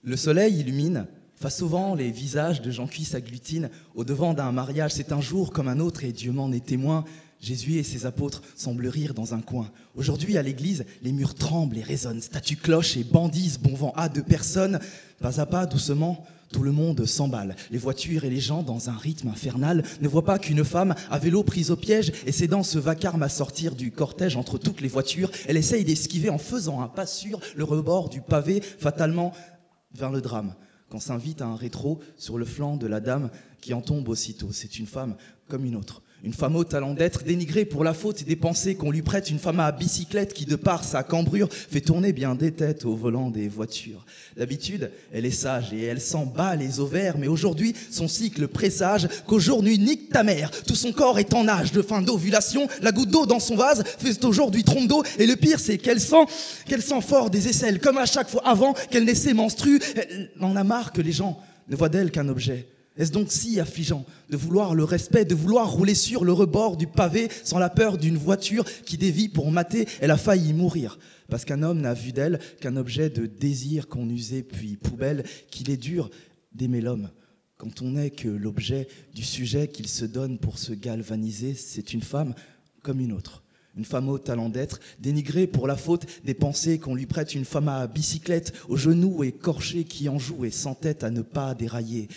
Le soleil illumine, face au vent, les visages de gens qui s'agglutinent au devant d'un mariage. C'est un jour comme un autre et Dieu m'en est témoin. Jésus et ses apôtres semblent rire dans un coin. Aujourd'hui, à l'église, les murs tremblent et résonnent. Statues clochent et bandisent, bon vent à deux personnes. Pas à pas, doucement, tout le monde s'emballe. Les voitures et les gens, dans un rythme infernal, ne voient pas qu'une femme à vélo prise au piège et s'aidant ce vacarme à sortir du cortège entre toutes les voitures. Elle essaye d'esquiver en faisant un pas sur le rebord du pavé, fatalement vers le drame. Quand s'invite à un rétro sur le flanc de la dame qui en tombe aussitôt. C'est une femme comme une autre. Une femme au talent d'être, dénigrée pour la faute des pensées qu'on lui prête. Une femme à bicyclette qui, de par sa cambrure, fait tourner bien des têtes au volant des voitures. D'habitude, elle est sage et elle s'en bat les ovaires. Mais aujourd'hui, son cycle présage qu'aujourd'hui nique ta mère. Tout son corps est en âge de fin d'ovulation. La goutte d'eau dans son vase fait aujourd'hui trompe d'eau. Et le pire, c'est qu'elle sent fort des aisselles. Comme à chaque fois avant qu'elle n'ait ses menstrues. Elle en a marre que les gens ne voient d'elle qu'un objet. Est-ce donc si affligeant de vouloir le respect, de vouloir rouler sur le rebord du pavé sans la peur d'une voiture qui dévie pour mater? Elle a failli mourir parce qu'un homme n'a vu d'elle qu'un objet de désir qu'on usait puis poubelle, qu'il est dur d'aimer l'homme. Quand on n'est que l'objet du sujet qu'il se donne pour se galvaniser, c'est une femme comme une autre. Une femme au talent d'être, dénigrée pour la faute des pensées qu'on lui prête. Une femme à bicyclette, aux genoux écorchés qui en joue et sans tête à ne pas dérailler.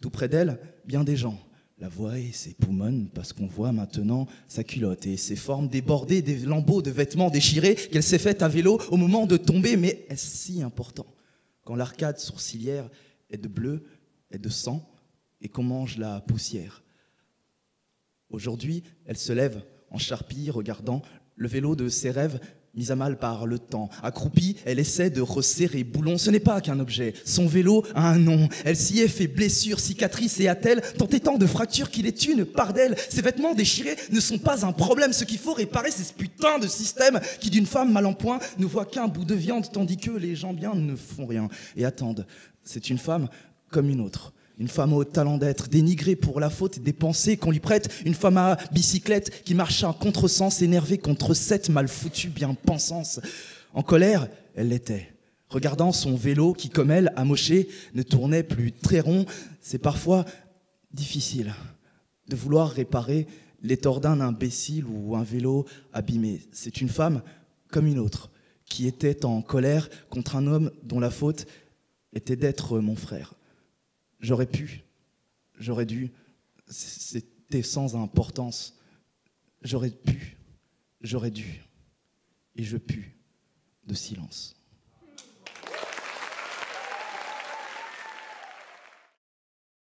Tout près d'elle, bien des gens. La voix et ses poumons, parce qu'on voit maintenant sa culotte et ses formes débordées, des lambeaux de vêtements déchirés qu'elle s'est faite à vélo au moment de tomber. Mais est-ce si important quand l'arcade sourcilière est de bleu, est de sang et qu'on mange la poussière? Aujourd'hui, elle se lève en charpie, regardant le vélo de ses rêves, mise à mal par le temps. Accroupie, elle essaie de resserrer boulon. Ce n'est pas qu'un objet. Son vélo a un nom. Elle s'y est fait blessure, cicatrice et attelle, tant et tant de fractures qu'il est une part d'elle. Ses vêtements déchirés ne sont pas un problème. Ce qu'il faut réparer, c'est ce putain de système qui, d'une femme mal en point, ne voit qu'un bout de viande, tandis que les gens bien ne font rien et attendent. C'est une femme comme une autre. Une femme au talent d'être, dénigrée pour la faute des pensées qu'on lui prête. Une femme à bicyclette qui marche à contresens, énervée contre cette mal foutue bien-pensance. En colère, elle l'était. Regardant son vélo qui, comme elle, amoché, ne tournait plus très rond, c'est parfois difficile de vouloir réparer les torts d'un imbécile ou un vélo abîmé. C'est une femme comme une autre, qui était en colère contre un homme dont la faute était d'être mon frère. J'aurais pu, j'aurais dû, c'était sans importance. J'aurais pu, j'aurais dû, et je pue de silence.